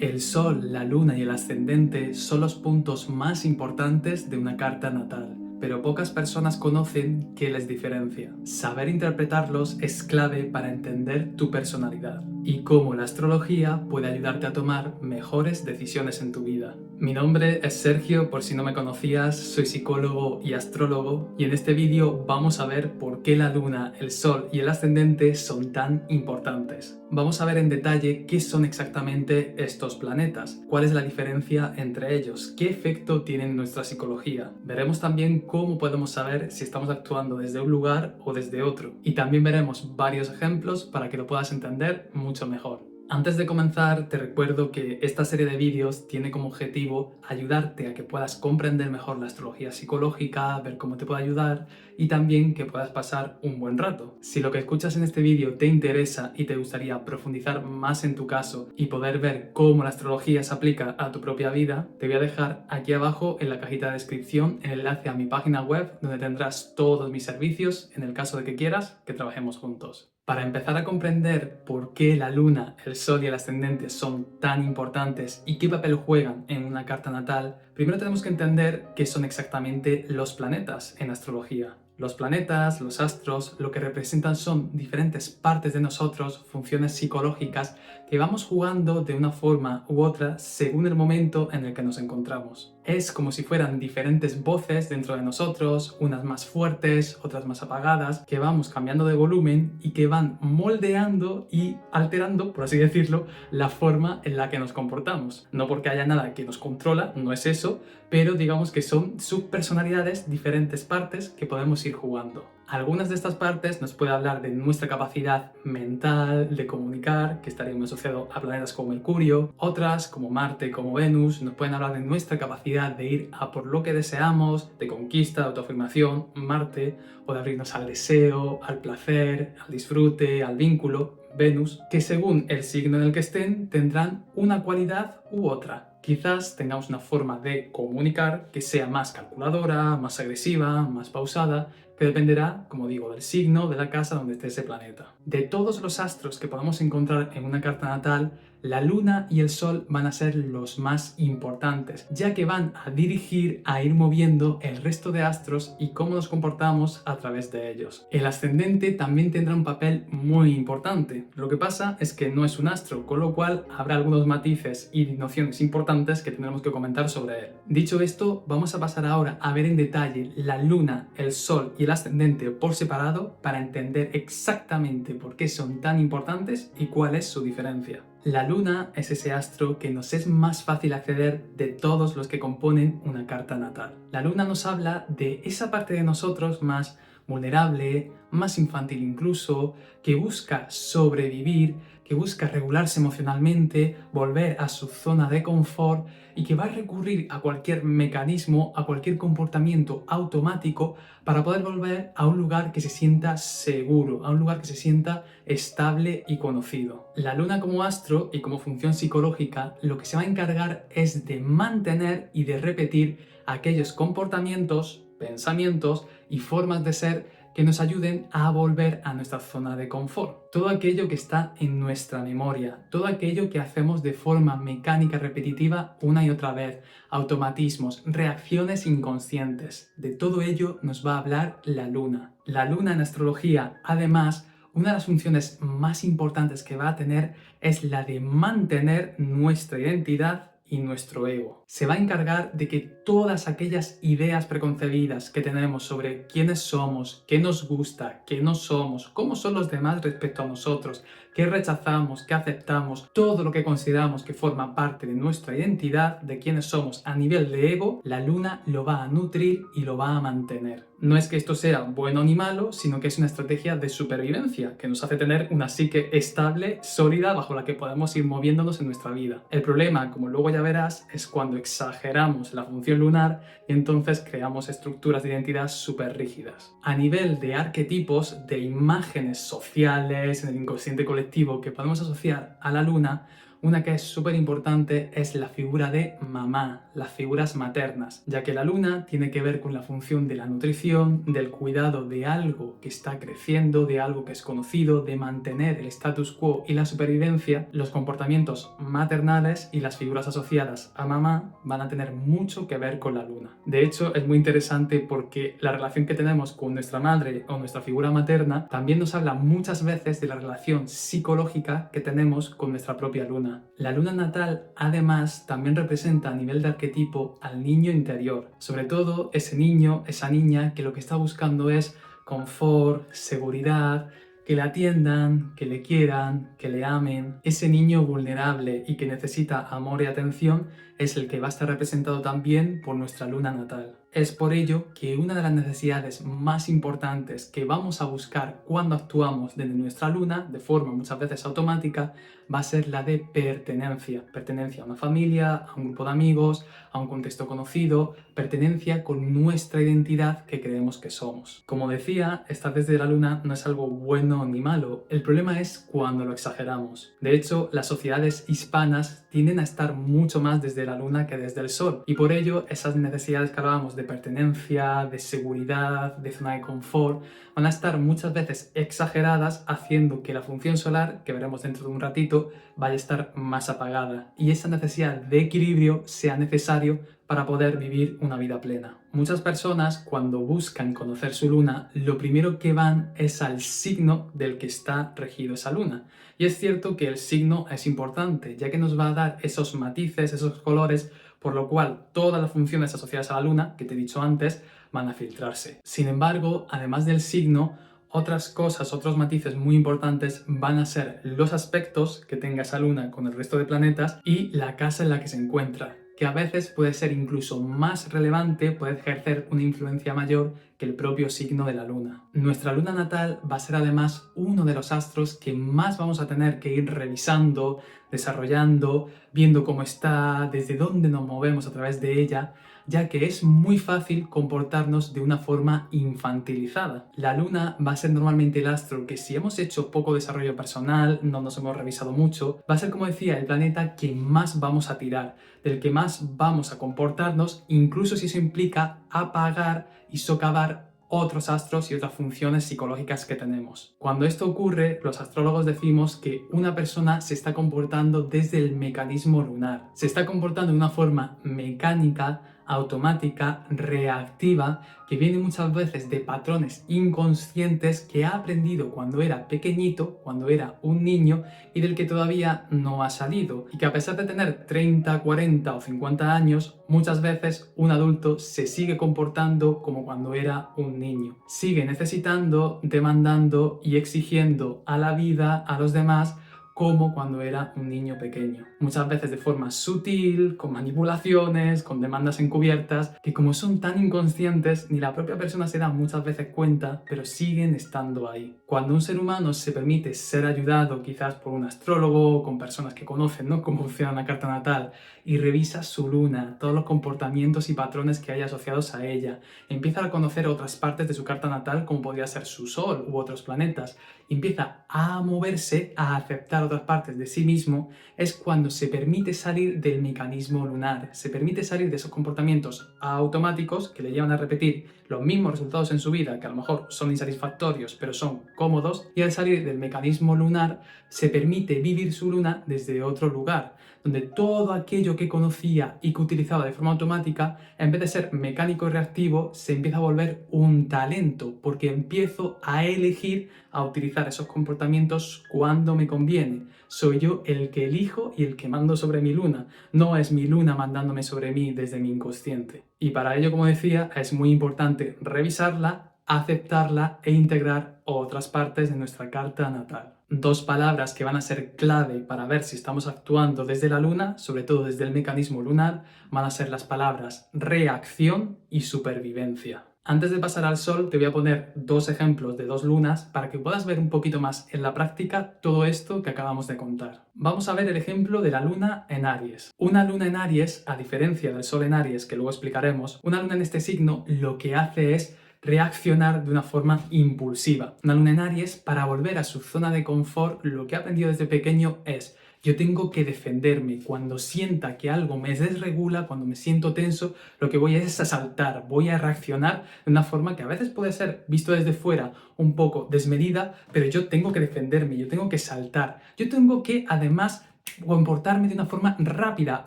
El Sol, la Luna y el Ascendente son los puntos más importantes de una carta natal, pero pocas personas conocen qué les diferencia. Saber interpretarlos es clave para entender tu personalidad y cómo la astrología puede ayudarte a tomar mejores decisiones en tu vida. Mi nombre es Sergio, por si no me conocías, soy psicólogo y astrólogo, y en este vídeo vamos a ver por qué la Luna, el Sol y el Ascendente son tan importantes. Vamos a ver en detalle qué son exactamente estos planetas, cuál es la diferencia entre ellos, qué efecto tienen en nuestra psicología. Veremos también cómo podemos saber si estamos actuando desde un lugar o desde otro, y también veremos varios ejemplos para que lo puedas entender mucho mejor. Antes de comenzar, te recuerdo que esta serie de vídeos tiene como objetivo ayudarte a que puedas comprender mejor la astrología psicológica, ver cómo te puede ayudar y también que puedas pasar un buen rato. Si lo que escuchas en este vídeo te interesa y te gustaría profundizar más en tu caso y poder ver cómo la astrología se aplica a tu propia vida, te voy a dejar aquí abajo en la cajita de descripción el enlace a mi página web donde tendrás todos mis servicios en el caso de que quieras que trabajemos juntos. Para empezar a comprender por qué la Luna, el Sol y el Ascendente son tan importantes y qué papel juegan en una carta natal, primero tenemos que entender qué son exactamente los planetas en astrología. Los planetas, los astros, lo que representan son diferentes partes de nosotros, funciones psicológicas que vamos jugando de una forma u otra según el momento en el que nos encontramos. Es como si fueran diferentes voces dentro de nosotros, unas más fuertes, otras más apagadas, que vamos cambiando de volumen y que van moldeando y alterando, por así decirlo, la forma en la que nos comportamos. No porque haya nada que nos controla, no es eso, pero digamos que son subpersonalidades, diferentes partes que podemos ir jugando. Algunas de estas partes nos puede hablar de nuestra capacidad mental de comunicar, que estaría muy asociado a planetas como Mercurio. Otras, como Marte, como Venus, nos pueden hablar de nuestra capacidad de ir a por lo que deseamos, de conquista, de autoafirmación, Marte, o de abrirnos al deseo, al placer, al disfrute, al vínculo, Venus, que según el signo en el que estén tendrán una cualidad u otra. Quizás tengamos una forma de comunicar que sea más calculadora, más agresiva, más pausada, que dependerá, como digo, del signo de la casa donde esté ese planeta. De todos los astros que podamos encontrar en una carta natal, la Luna y el Sol van a ser los más importantes, ya que van a dirigir, a ir moviendo el resto de astros y cómo nos comportamos a través de ellos. El ascendente también tendrá un papel muy importante. Lo que pasa es que no es un astro, con lo cual habrá algunos matices y nociones importantes que tendremos que comentar sobre él. Dicho esto, vamos a pasar ahora a ver en detalle la Luna, el Sol y el ascendente por separado para entender exactamente por qué son tan importantes y cuál es su diferencia. La Luna es ese astro que nos es más fácil acceder de todos los que componen una carta natal. La Luna nos habla de esa parte de nosotros más vulnerable, más infantil incluso, que busca sobrevivir, que busca regularse emocionalmente, volver a su zona de confort y que va a recurrir a cualquier mecanismo, a cualquier comportamiento automático para poder volver a un lugar que se sienta seguro, a un lugar que se sienta estable y conocido. La Luna como astro y como función psicológica lo que se va a encargar es de mantener y de repetir aquellos comportamientos, pensamientos y formas de ser que nos ayuden a volver a nuestra zona de confort. Todo aquello que está en nuestra memoria, todo aquello que hacemos de forma mecánica repetitiva una y otra vez, automatismos, reacciones inconscientes. De todo ello nos va a hablar la Luna. La Luna en astrología, además, una de las funciones más importantes que va a tener es la de mantener nuestra identidad y nuestro ego. Se va a encargar de que todas aquellas ideas preconcebidas que tenemos sobre quiénes somos, qué nos gusta, qué no somos, cómo son los demás respecto a nosotros, qué rechazamos, qué aceptamos, todo lo que consideramos que forma parte de nuestra identidad, de quiénes somos a nivel de ego, la Luna lo va a nutrir y lo va a mantener. No es que esto sea bueno ni malo, sino que es una estrategia de supervivencia que nos hace tener una psique estable, sólida, bajo la que podemos ir moviéndonos en nuestra vida. El problema, como luego ya verás, es cuando exageramos la función lunar y entonces creamos estructuras de identidad súper rígidas. A nivel de arquetipos, de imágenes sociales en el inconsciente colectivo que podemos asociar a la Luna, Una que es súper importante es la figura de mamá, las figuras maternas, ya que la luna tiene que ver con la función de la nutrición, del cuidado de algo que está creciendo, de algo que es conocido, de mantener el status quo y la supervivencia. Los comportamientos maternales y las figuras asociadas a mamá van a tener mucho que ver con la luna. De hecho, es muy interesante porque la relación que tenemos con nuestra madre o nuestra figura materna también nos habla muchas veces de la relación psicológica que tenemos con nuestra propia luna. La luna natal, además, también representa a nivel de arquetipo al niño interior, sobre todo ese niño, esa niña que lo que está buscando es confort, seguridad, que le atiendan, que le quieran, que le amen. Ese niño vulnerable y que necesita amor y atención es el que va a estar representado también por nuestra luna natal. Es por ello que una de las necesidades más importantes que vamos a buscar cuando actuamos desde nuestra luna, de forma muchas veces automática, va a ser la de pertenencia. Pertenencia a una familia, a un grupo de amigos, a un contexto conocido, pertenencia con nuestra identidad que creemos que somos. Como decía, estar desde la luna no es algo bueno ni malo, el problema es cuando lo exageramos. De hecho, las sociedades hispanas tienden a estar mucho más desde la luna que desde el sol, y por ello esas necesidades que hablábamos de pertenencia, de seguridad, de zona de confort, van a estar muchas veces exageradas, haciendo que la función solar, que veremos dentro de un ratito, vaya a estar más apagada, y esa necesidad de equilibrio sea necesario para poder vivir una vida plena. Muchas personas, cuando buscan conocer su luna, lo primero que van es al signo del que está regido esa luna. Y es cierto que el signo es importante, ya que nos va a dar esos matices, esos colores, por lo cual todas las funciones asociadas a la luna, que te he dicho antes, van a filtrarse. Sin embargo, además del signo, otras cosas, otros matices muy importantes van a ser los aspectos que tenga esa luna con el resto de planetas y la casa en la que se encuentra, que a veces puede ser incluso más relevante, puede ejercer una influencia mayor que el propio signo de la luna. Nuestra luna natal va a ser además uno de los astros que más vamos a tener que ir revisando, desarrollando, viendo cómo está, desde dónde nos movemos a través de ella, ya que es muy fácil comportarnos de una forma infantilizada. La luna va a ser normalmente el astro que, si hemos hecho poco desarrollo personal, no nos hemos revisado mucho, va a ser, como decía, el planeta que más vamos a tirar, del que más vamos a comportarnos, incluso si eso implica apagar y socavar otros astros y otras funciones psicológicas que tenemos. Cuando esto ocurre, los astrólogos decimos que una persona se está comportando desde el mecanismo lunar. Se está comportando de una forma mecánica, automática, reactiva, que viene muchas veces de patrones inconscientes que ha aprendido cuando era pequeñito, cuando era un niño, y del que todavía no ha salido. Y que a pesar de tener 30, 40 o 50 años, muchas veces un adulto se sigue comportando como cuando era un niño. Sigue necesitando, demandando y exigiendo a la vida, a los demás, como cuando era un niño pequeño. Muchas veces de forma sutil, con manipulaciones, con demandas encubiertas, que como son tan inconscientes, ni la propia persona se da muchas veces cuenta, pero siguen estando ahí. Cuando un ser humano se permite ser ayudado quizás por un astrólogo, con personas que conocen, ¿no?, cómo funciona una carta natal, y revisa su luna, todos los comportamientos y patrones que hay asociados a ella, empieza a conocer otras partes de su carta natal, como podría ser su sol u otros planetas, empieza a moverse, a aceptar otras partes de sí mismo, es cuando se permite salir del mecanismo lunar, se permite salir de esos comportamientos automáticos que le llevan a repetir los mismos resultados en su vida, que a lo mejor son insatisfactorios, pero son cómodos, y al salir del mecanismo lunar se permite vivir su luna desde otro lugar, donde todo aquello que conocía y que utilizaba de forma automática, en vez de ser mecánico y reactivo, se empieza a volver un talento, porque empiezo a elegir a utilizar esos comportamientos cuando me conviene. Soy yo el que elijo y el que mando sobre mi luna, no es mi luna mandándome sobre mí desde mi inconsciente. Y para ello, como decía, es muy importante revisarla, aceptarla e integrar otras partes de nuestra carta natal. Dos palabras que van a ser clave para ver si estamos actuando desde la luna, sobre todo desde el mecanismo lunar, van a ser las palabras reacción y supervivencia. Antes de pasar al sol, te voy a poner dos ejemplos de dos lunas para que puedas ver un poquito más en la práctica todo esto que acabamos de contar. Vamos a ver el ejemplo de la luna en Aries. Una luna en Aries, a diferencia del sol en Aries, que luego explicaremos, una luna en este signo lo que hace es reaccionar de una forma impulsiva. Una luna en Aries, para volver a su zona de confort, lo que ha aprendido desde pequeño es: Yo tengo que defenderme. Cuando sienta que algo me desregula, cuando me siento tenso, lo que voy es a saltar, voy a reaccionar de una forma que a veces puede ser visto desde fuera un poco desmedida, pero yo tengo que defenderme, yo tengo que saltar, yo tengo que además comportarme de una forma rápida,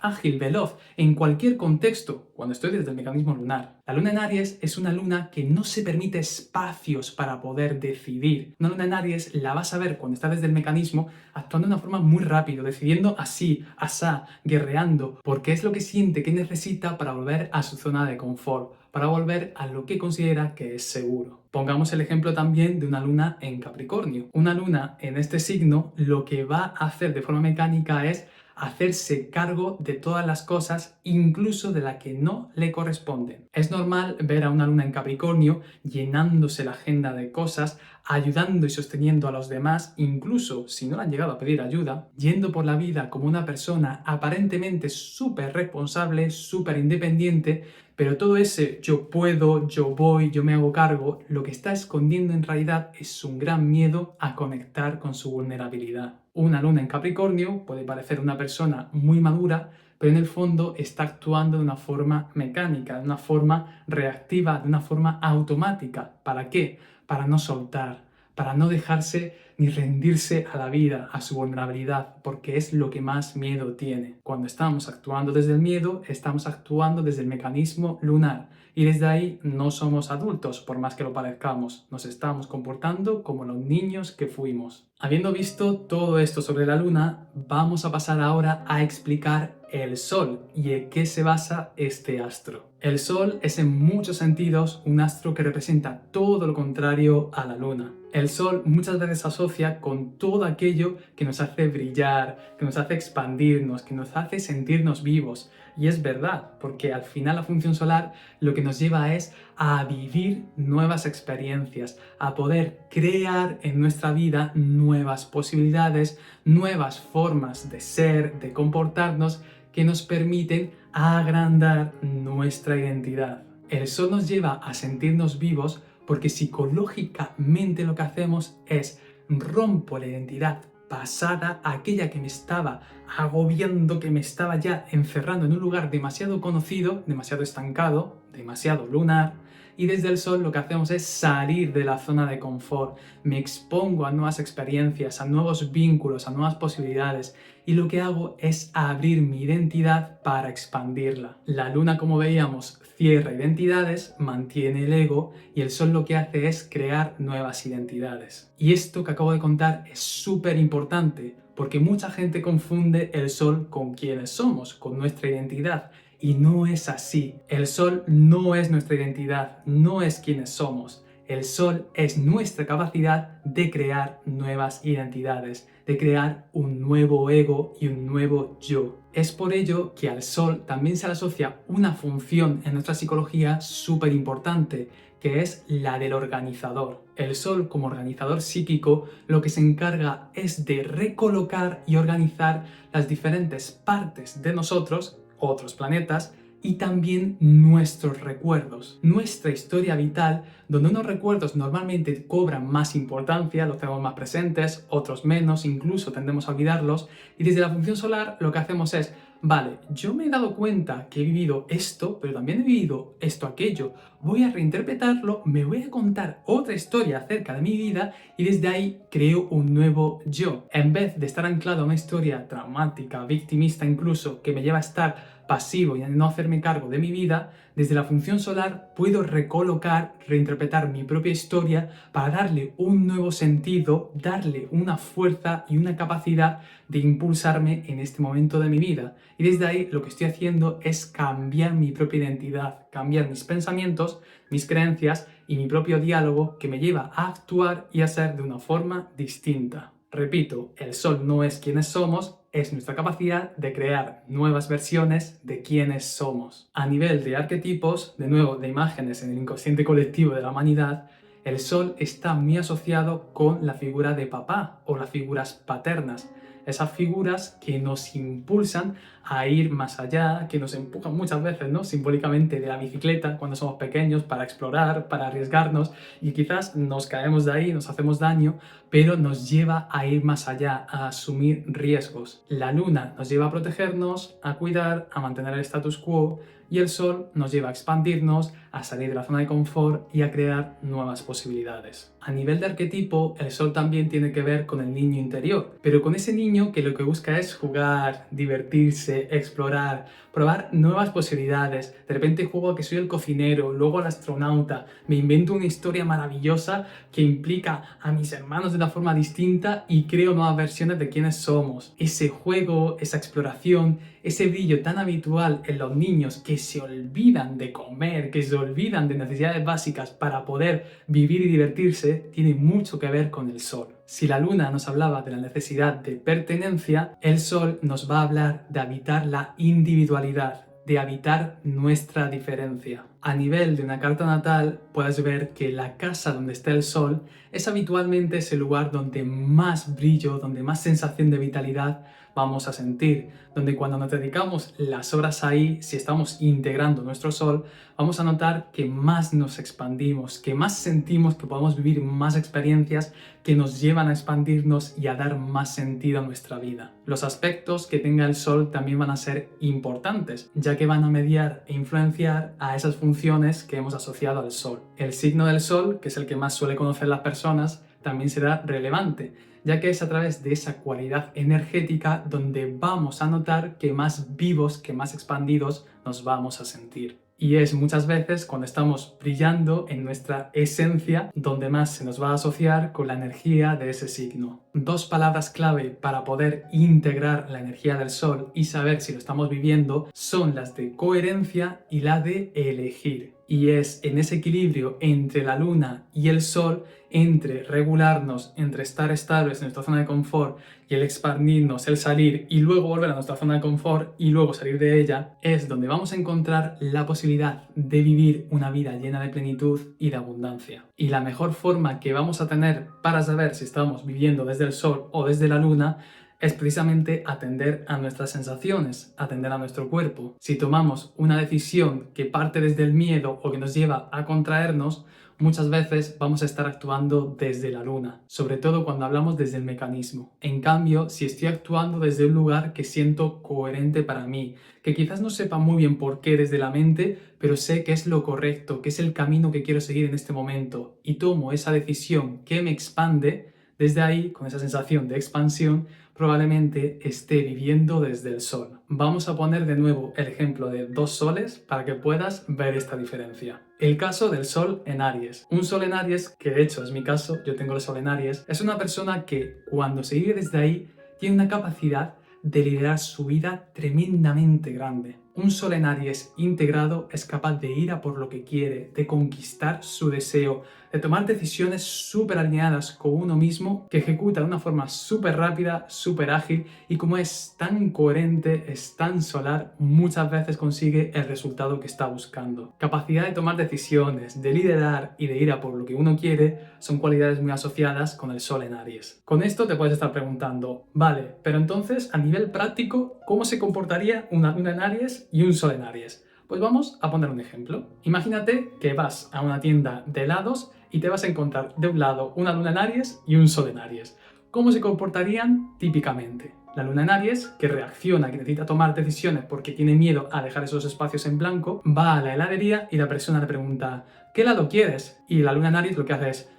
ágil, veloz, en cualquier contexto, cuando estoy desde el mecanismo lunar. La luna en Aries es una luna que no se permite espacios para poder decidir. Una luna en Aries la vas a ver cuando está desde el mecanismo actuando de una forma muy rápida, decidiendo así, asá, guerreando, porque es lo que siente que necesita para volver a su zona de confort, para volver a lo que considera que es seguro. Pongamos el ejemplo también de una luna en Capricornio. Una luna en este signo lo que va a hacer de forma mecánica es hacerse cargo de todas las cosas, incluso de la que no le corresponden. Es normal ver a una luna en Capricornio llenándose la agenda de cosas, ayudando y sosteniendo a los demás, incluso si no le han llegado a pedir ayuda, yendo por la vida como una persona aparentemente súper responsable, súper independiente, pero todo ese yo puedo, yo voy, yo me hago cargo, lo que está escondiendo en realidad es un gran miedo a conectar con su vulnerabilidad. Una luna en Capricornio puede parecer una persona muy madura, pero en el fondo está actuando de una forma mecánica, de una forma reactiva, de una forma automática. ¿Para qué? Para no soltar, para no dejarse ni rendirse a la vida, a su vulnerabilidad, porque es lo que más miedo tiene. Cuando estamos actuando desde el miedo, estamos actuando desde el mecanismo lunar y desde ahí no somos adultos, por más que lo parezcamos, nos estamos comportando como los niños que fuimos. Habiendo visto todo esto sobre la luna, vamos a pasar ahora a explicar el Sol y en qué se basa este astro. El Sol es en muchos sentidos un astro que representa todo lo contrario a la luna. El Sol muchas veces se asocia con todo aquello que nos hace brillar, que nos hace expandirnos, que nos hace sentirnos vivos. Y es verdad, porque al final la función solar lo que nos lleva es a vivir nuevas experiencias, a poder crear en nuestra vida nuevas posibilidades, nuevas formas de ser, de comportarnos, que nos permiten agrandar nuestra identidad. El Sol nos lleva a sentirnos vivos porque psicológicamente lo que hacemos es rompo la identidad pasada, aquella que me estaba agobiando, que me estaba ya encerrando en un lugar demasiado conocido, demasiado estancado, demasiado lunar, y desde el Sol lo que hacemos es salir de la zona de confort, me expongo a nuevas experiencias, a nuevos vínculos, a nuevas posibilidades, y lo que hago es abrir mi identidad para expandirla. La luna, como veíamos, cierra identidades, mantiene el ego, y el Sol lo que hace es crear nuevas identidades. Y esto que acabo de contar es súper importante, porque mucha gente confunde el Sol con quiénes somos, con nuestra identidad. Y no es así. El Sol no es nuestra identidad, no es quienes somos. El Sol es nuestra capacidad de crear nuevas identidades, de crear un nuevo ego y un nuevo yo. Es por ello que al Sol también se le asocia una función en nuestra psicología súper importante, que es la del organizador. El Sol, como organizador psíquico, lo que se encarga es de recolocar y organizar las diferentes partes de nosotros, otros planetas, y también nuestros recuerdos, nuestra historia vital, donde unos recuerdos normalmente cobran más importancia, los tenemos más presentes, otros menos, incluso tendemos a olvidarlos, y desde la función solar lo que hacemos es, vale, yo me he dado cuenta que he vivido esto, pero también he vivido esto, aquello, voy a reinterpretarlo, me voy a contar otra historia acerca de mi vida y desde ahí creo un nuevo yo. En vez de estar anclado a una historia traumática, victimista incluso, que me lleva a estar pasivo y a no hacerme cargo de mi vida, desde la función solar puedo recolocar, reinterpretar mi propia historia para darle un nuevo sentido, darle una fuerza y una capacidad de impulsarme en este momento de mi vida. Y desde ahí lo que estoy haciendo es cambiar mi propia identidad, cambiar mis pensamientos, mis creencias y mi propio diálogo que me lleva a actuar y a ser de una forma distinta. Repito, el Sol no es quienes somos, es nuestra capacidad de crear nuevas versiones de quienes somos. A nivel de arquetipos, de nuevo, de imágenes en el inconsciente colectivo de la humanidad, el Sol está muy asociado con la figura de papá o las figuras paternas. Esas figuras que nos impulsan a ir más allá, que nos empujan muchas veces, ¿no?, simbólicamente de la bicicleta cuando somos pequeños para explorar, para arriesgarnos y quizás nos caemos de ahí, nos hacemos daño, pero nos lleva a ir más allá, a asumir riesgos. La luna nos lleva a protegernos, a cuidar, a mantener el status quo, y el sol nos lleva a expandirnos, a salir de la zona de confort y a crear nuevas posibilidades. A nivel de arquetipo, el sol también tiene que ver con el niño interior, pero con ese niño que lo que busca es jugar, divertirse, explorar, probar nuevas posibilidades. De repente juego a que soy el cocinero, luego el astronauta, me invento una historia maravillosa que implica a mis hermanos de una forma distinta y creo nuevas versiones de quiénes somos. Ese juego, esa exploración, ese brillo tan habitual en los niños que se olvidan de comer, que se olvidan de necesidades básicas para poder vivir y divertirse, tiene mucho que ver con el sol. Si la luna nos hablaba de la necesidad de pertenencia, el sol nos va a hablar de habitar la individualidad, de habitar nuestra diferencia. A nivel de una carta natal, puedes ver que la casa donde está el sol es habitualmente ese lugar donde más brillo, donde más sensación de vitalidad vamos a sentir, donde cuando nos dedicamos las horas ahí, si estamos integrando nuestro sol, vamos a notar que más nos expandimos, que más sentimos que podemos vivir más experiencias que nos llevan a expandirnos y a dar más sentido a nuestra vida. Los aspectos que tenga el sol también van a ser importantes, ya que van a mediar e influenciar a esas funciones que hemos asociado al sol. El signo del sol, que es el que más suele conocer las personas, también será relevante, ya que es a través de esa cualidad energética donde vamos a notar que más vivos, que más expandidos nos vamos a sentir. Y es muchas veces cuando estamos brillando en nuestra esencia donde más se nos va a asociar con la energía de ese signo. Dos palabras clave para poder integrar la energía del sol y saber si lo estamos viviendo son las de coherencia y la de elegir. Y es en ese equilibrio entre la luna y el sol, entre regularnos, entre estar estables en nuestra zona de confort y el expandirnos, el salir y luego volver a nuestra zona de confort y luego salir de ella, es donde vamos a encontrar la posibilidad de vivir una vida llena de plenitud y de abundancia. Y la mejor forma que vamos a tener para saber si estamos viviendo desde el sol o desde la luna es precisamente atender a nuestras sensaciones, atender a nuestro cuerpo. Si tomamos una decisión que parte desde el miedo o que nos lleva a contraernos, muchas veces vamos a estar actuando desde la luna, sobre todo cuando hablamos desde el mecanismo. En cambio, si estoy actuando desde un lugar que siento coherente para mí, que quizás no sepa muy bien por qué desde la mente, pero sé que es lo correcto, que es el camino que quiero seguir en este momento, y tomo esa decisión que me expande, desde ahí, con esa sensación de expansión, probablemente esté viviendo desde el sol. Vamos a poner de nuevo el ejemplo de dos soles para que puedas ver esta diferencia. El caso del sol en Aries. Un sol en Aries, que de hecho es mi caso, yo tengo el sol en Aries, es una persona que cuando se vive desde ahí tiene una capacidad de liderar su vida tremendamente grande. Un sol en Aries integrado es capaz de ir a por lo que quiere, de conquistar su deseo, de tomar decisiones súper alineadas con uno mismo, que ejecuta de una forma súper rápida, súper ágil, y como es tan coherente, es tan solar, muchas veces consigue el resultado que está buscando. Capacidad de tomar decisiones, de liderar y de ir a por lo que uno quiere son cualidades muy asociadas con el sol en Aries. Con esto te puedes estar preguntando, vale, pero entonces a nivel práctico, ¿cómo se comportaría una luna en Aries y un sol en Aries? Pues vamos a poner un ejemplo. Imagínate que vas a una tienda de helados y te vas a encontrar de un lado una luna en Aries y un sol en Aries. ¿Cómo se comportarían típicamente? La luna en Aries, que reacciona, que necesita tomar decisiones porque tiene miedo a dejar esos espacios en blanco, va a la heladería y la persona le pregunta ¿qué helado quieres? Y la luna en Aries lo que hace es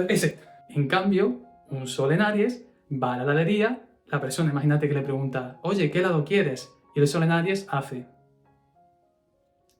ese. En cambio, un sol en Aries va a la heladería, la persona, imagínate que le pregunta oye, ¿qué helado quieres? Y el sol en Aries hace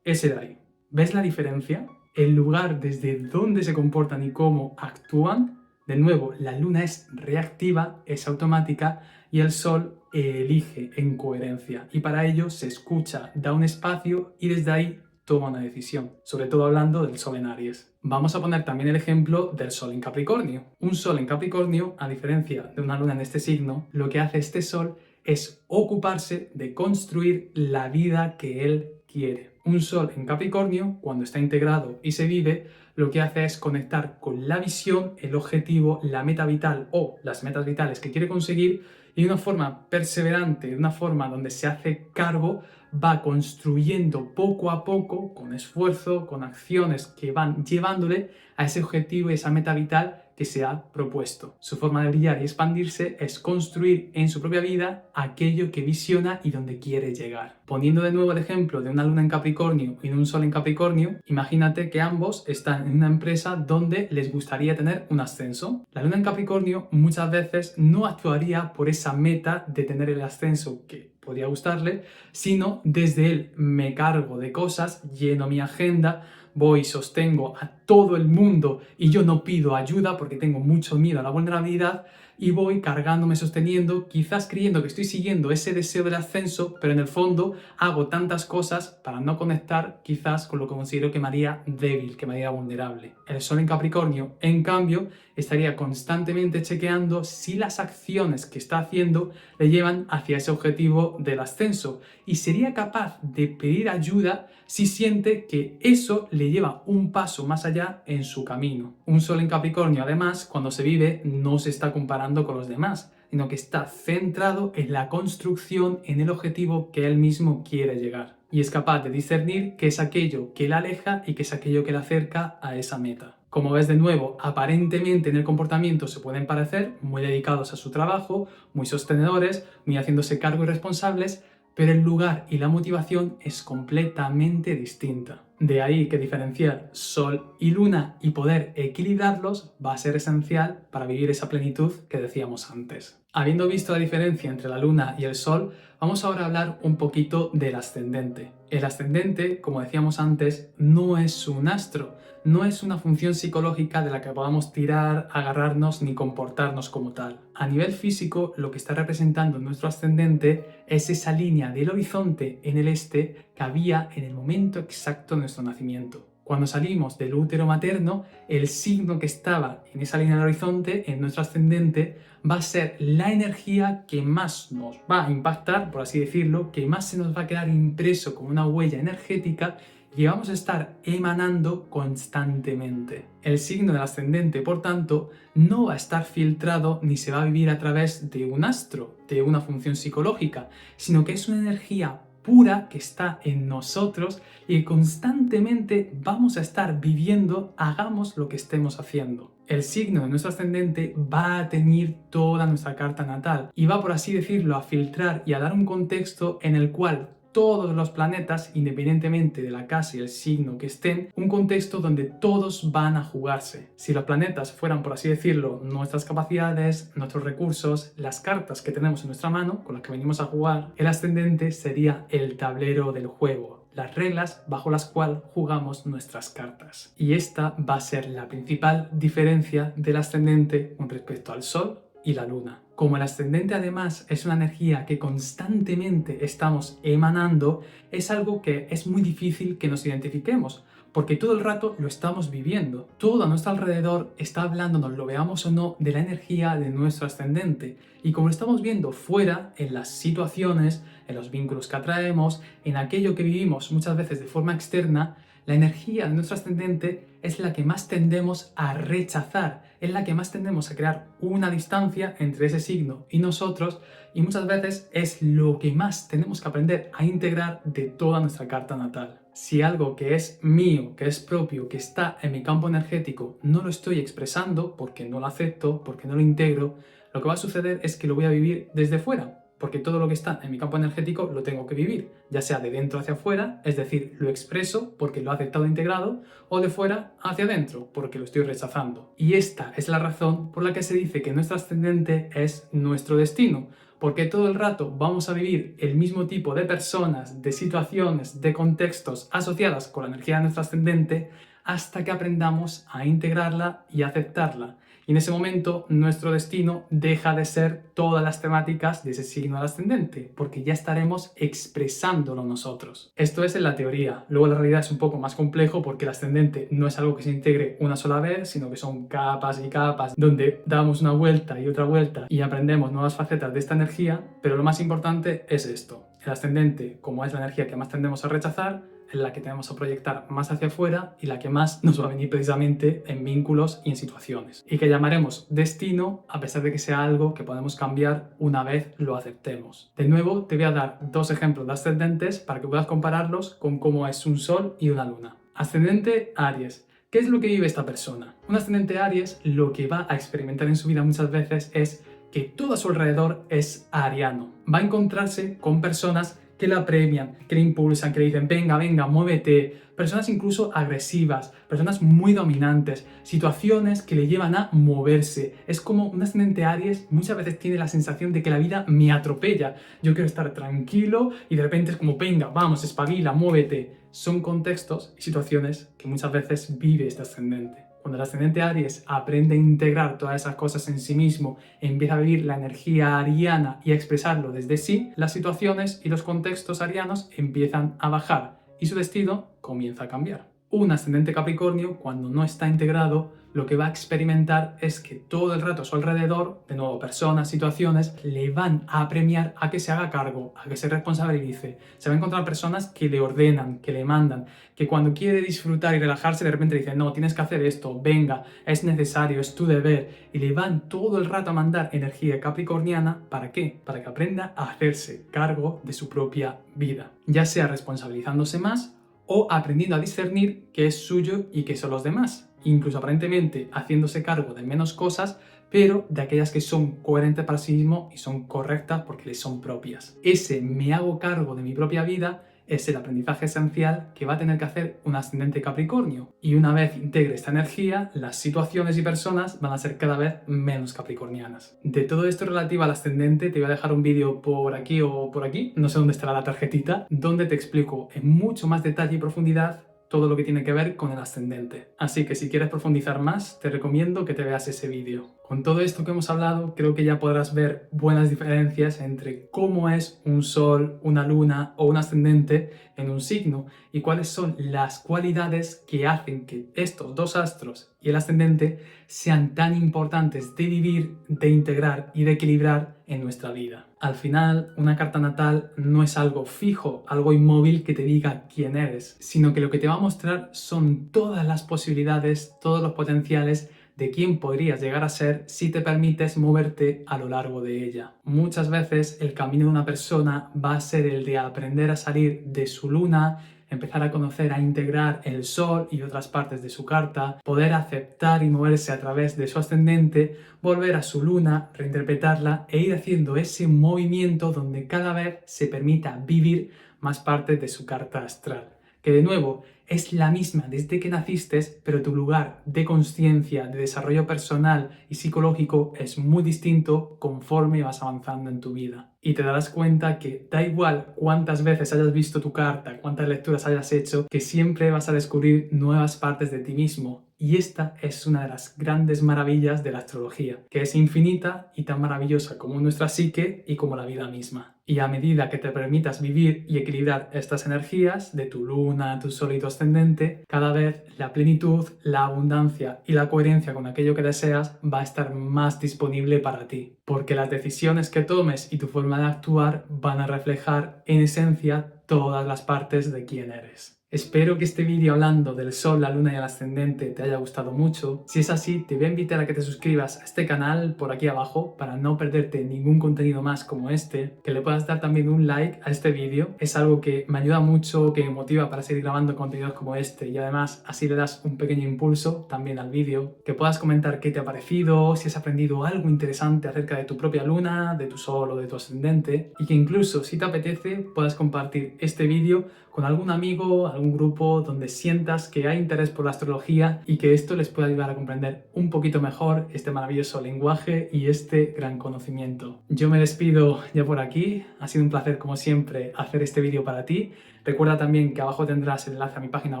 ese de ahí. ¿Ves la diferencia? El lugar desde donde se comportan y cómo actúan. De nuevo, la luna es reactiva, es automática y el sol elige en coherencia. Y para ello se escucha, da un espacio y desde ahí toma una decisión. Sobre todo hablando del sol en Aries. Vamos a poner también el ejemplo del sol en Capricornio. Un sol en Capricornio, a diferencia de una luna en este signo, lo que hace este sol es ocuparse de construir la vida que él quiere. Un sol en Capricornio, cuando está integrado y se vive, lo que hace es conectar con la visión, el objetivo, la meta vital o las metas vitales que quiere conseguir y de una forma perseverante, de una forma donde se hace cargo, va construyendo poco a poco, con esfuerzo, con acciones que van llevándole a ese objetivo y esa meta vital que se ha propuesto. Su forma de brillar y expandirse es construir en su propia vida aquello que visiona y donde quiere llegar. Poniendo de nuevo el ejemplo de una luna en Capricornio y de un sol en Capricornio, imagínate que ambos están en una empresa donde les gustaría tener un ascenso. La luna en Capricornio muchas veces no actuaría por esa meta de tener el ascenso que podría gustarle, sino desde él me cargo de cosas, lleno mi agenda, voy, sostengo a todo el mundo y yo no pido ayuda porque tengo mucho miedo a la vulnerabilidad y voy cargándome, sosteniendo, quizás creyendo que estoy siguiendo ese deseo del ascenso, pero en el fondo hago tantas cosas para no conectar quizás con lo que considero que me haría débil, que me haría vulnerable. El sol en Capricornio, en cambio, estaría constantemente chequeando si las acciones que está haciendo le llevan hacia ese objetivo del ascenso y sería capaz de pedir ayuda si siente que eso le lleva un paso más allá en su camino. Un sol en Capricornio, además, cuando se vive, no se está comparando con los demás, sino que está centrado en la construcción, en el objetivo que él mismo quiere llegar. Y es capaz de discernir qué es aquello que le aleja y qué es aquello que le acerca a esa meta. Como ves de nuevo, aparentemente en el comportamiento se pueden parecer, muy dedicados a su trabajo, muy sostenedores, muy haciéndose cargo y responsables, pero el lugar y la motivación es completamente distinta. De ahí que diferenciar Sol y Luna y poder equilibrarlos va a ser esencial para vivir esa plenitud que decíamos antes. Habiendo visto la diferencia entre la Luna y el Sol, vamos ahora a hablar un poquito del ascendente. El ascendente, como decíamos antes, no es un astro, no es una función psicológica de la que podamos tirar, agarrarnos ni comportarnos como tal. A nivel físico, lo que está representando nuestro ascendente es esa línea del horizonte en el este que había en el momento exacto de nuestro nacimiento. Cuando salimos del útero materno, el signo que estaba en esa línea del horizonte, en nuestro ascendente, va a ser la energía que más nos va a impactar, por así decirlo, que más se nos va a quedar impreso como una huella energética y vamos a estar emanando constantemente. El signo del ascendente, por tanto, no va a estar filtrado ni se va a vivir a través de un astro, de una función psicológica, sino que es una energía pura que está en nosotros y que constantemente vamos a estar viviendo, hagamos lo que estemos haciendo. El signo de nuestro ascendente va a teñir toda nuestra carta natal y va, por así decirlo, a filtrar y a dar un contexto en el cual todos los planetas, independientemente de la casa y el signo que estén, un contexto donde todos van a jugarse. Si los planetas fueran, por así decirlo, nuestras capacidades, nuestros recursos, las cartas que tenemos en nuestra mano, con las que venimos a jugar, el ascendente sería el tablero del juego, las reglas bajo las cuales jugamos nuestras cartas. Y esta va a ser la principal diferencia del ascendente con respecto al Sol y la Luna. Como el ascendente además es una energía que constantemente estamos emanando, es algo que es muy difícil que nos identifiquemos, porque todo el rato lo estamos viviendo. Todo a nuestro alrededor está hablándonos, lo veamos o no, de la energía de nuestro ascendente. Y como lo estamos viendo fuera, en las situaciones, en los vínculos que atraemos, en aquello que vivimos muchas veces de forma externa, la energía de nuestro ascendente es la que más tendemos a rechazar, es la que más tendemos a crear una distancia entre ese signo y nosotros, y muchas veces es lo que más tenemos que aprender a integrar de toda nuestra carta natal. Si algo que es mío, que es propio, que está en mi campo energético, no lo estoy expresando porque no lo acepto, porque no lo integro, lo que va a suceder es que lo voy a vivir desde fuera. Porque todo lo que está en mi campo energético lo tengo que vivir, ya sea de dentro hacia afuera, es decir, lo expreso porque lo he aceptado e integrado, o de fuera hacia adentro, porque lo estoy rechazando. Y esta es la razón por la que se dice que nuestro ascendente es nuestro destino, porque todo el rato vamos a vivir el mismo tipo de personas, de situaciones, de contextos asociadas con la energía de nuestro ascendente, hasta que aprendamos a integrarla y aceptarla. Y en ese momento nuestro destino deja de ser todas las temáticas de ese signo del ascendente, porque ya estaremos expresándolo nosotros. Esto es en la teoría. Luego la realidad es un poco más complejo porque el ascendente no es algo que se integre una sola vez, sino que son capas y capas donde damos una vuelta y otra vuelta y aprendemos nuevas facetas de esta energía, pero lo más importante es esto. El ascendente, como es la energía que más tendemos a rechazar, es la que tenemos a proyectar más hacia afuera y la que más nos va a venir precisamente en vínculos y en situaciones. Y que llamaremos destino a pesar de que sea algo que podemos cambiar una vez lo aceptemos. De nuevo, te voy a dar dos ejemplos de ascendentes para que puedas compararlos con cómo es un sol y una luna. Ascendente Aries. ¿Qué es lo que vive esta persona? Un ascendente Aries lo que va a experimentar en su vida muchas veces es que todo a su alrededor es ariano. Va a encontrarse con personas que la premian, que le impulsan, que le dicen venga, venga, muévete, personas incluso agresivas, personas muy dominantes, situaciones que le llevan a moverse. Es como un ascendente Aries muchas veces tiene la sensación de que la vida me atropella. Yo quiero estar tranquilo y de repente es como venga, vamos, espabila, muévete. Son contextos y situaciones que muchas veces vive este ascendente. Cuando el ascendente Aries aprende a integrar todas esas cosas en sí mismo, empieza a vivir la energía ariana y a expresarlo desde sí, las situaciones y los contextos arianos empiezan a bajar y su destino comienza a cambiar. Un ascendente Capricornio, cuando no está integrado, lo que va a experimentar es que todo el rato a su alrededor, de nuevo personas, situaciones, le van a premiar a que se haga cargo, a que se responsabilice. Se va a encontrar personas que le ordenan, que le mandan, que cuando quiere disfrutar y relajarse de repente le dicen no, tienes que hacer esto, venga, es necesario, es tu deber. Y le van todo el rato a mandar energía capricorniana, ¿para qué? Para que aprenda a hacerse cargo de su propia vida. Ya sea responsabilizándose más o aprendiendo a discernir qué es suyo y qué son los demás. Incluso aparentemente haciéndose cargo de menos cosas, pero de aquellas que son coherentes para sí mismo y son correctas porque les son propias. Ese me hago cargo de mi propia vida es el aprendizaje esencial que va a tener que hacer un ascendente Capricornio. Y una vez integre esta energía, las situaciones y personas van a ser cada vez menos capricornianas. De todo esto relativo al ascendente, te voy a dejar un vídeo por aquí o por aquí, no sé dónde estará la tarjetita, donde te explico en mucho más detalle y profundidad todo lo que tiene que ver con el ascendente. Así que si quieres profundizar más, te recomiendo que te veas ese vídeo. Con todo esto que hemos hablado, creo que ya podrás ver buenas diferencias entre cómo es un sol, una luna o un ascendente en un signo y cuáles son las cualidades que hacen que estos dos astros y el ascendente sean tan importantes de vivir, de integrar y de equilibrar en nuestra vida. Al final, una carta natal no es algo fijo, algo inmóvil que te diga quién eres, sino que lo que te va a mostrar son todas las posibilidades, todos los potenciales de quién podrías llegar a ser si te permites moverte a lo largo de ella. Muchas veces el camino de una persona va a ser el de aprender a salir de su luna, empezar a conocer, a integrar el sol y otras partes de su carta, poder aceptar y moverse a través de su ascendente, volver a su luna, reinterpretarla e ir haciendo ese movimiento donde cada vez se permita vivir más partes de su carta astral. Que de nuevo es la misma desde que naciste, pero tu lugar de conciencia, de desarrollo personal y psicológico es muy distinto conforme vas avanzando en tu vida. Y te darás cuenta que da igual cuántas veces hayas visto tu carta, cuántas lecturas hayas hecho, que siempre vas a descubrir nuevas partes de ti mismo. Y esta es una de las grandes maravillas de la astrología, que es infinita y tan maravillosa como nuestra psique y como la vida misma. Y a medida que te permitas vivir y equilibrar estas energías de tu luna, tu sol y tu ascendente, cada vez la plenitud, la abundancia y la coherencia con aquello que deseas va a estar más disponible para ti. Porque las decisiones que tomes y tu forma de actuar van a reflejar en esencia todas las partes de quién eres. Espero que este vídeo hablando del sol, la luna y el ascendente te haya gustado mucho. Si es así, te voy a invitar a que te suscribas a este canal por aquí abajo para no perderte ningún contenido más como este. Que le puedas dar también un like a este vídeo. Es algo que me ayuda mucho, que me motiva para seguir grabando contenidos como este y además así le das un pequeño impulso también al vídeo. Que puedas comentar qué te ha parecido, si has aprendido algo interesante acerca de tu propia luna, de tu sol o de tu ascendente. Y que incluso si te apetece puedas compartir este vídeo con algún amigo, algún grupo donde sientas que hay interés por la astrología y que esto les pueda ayudar a comprender un poquito mejor este maravilloso lenguaje y este gran conocimiento. Yo me despido ya por aquí, ha sido un placer como siempre hacer este vídeo para ti. Recuerda también que abajo tendrás el enlace a mi página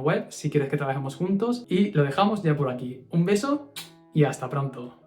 web si quieres que trabajemos juntos y lo dejamos ya por aquí. Un beso y hasta pronto.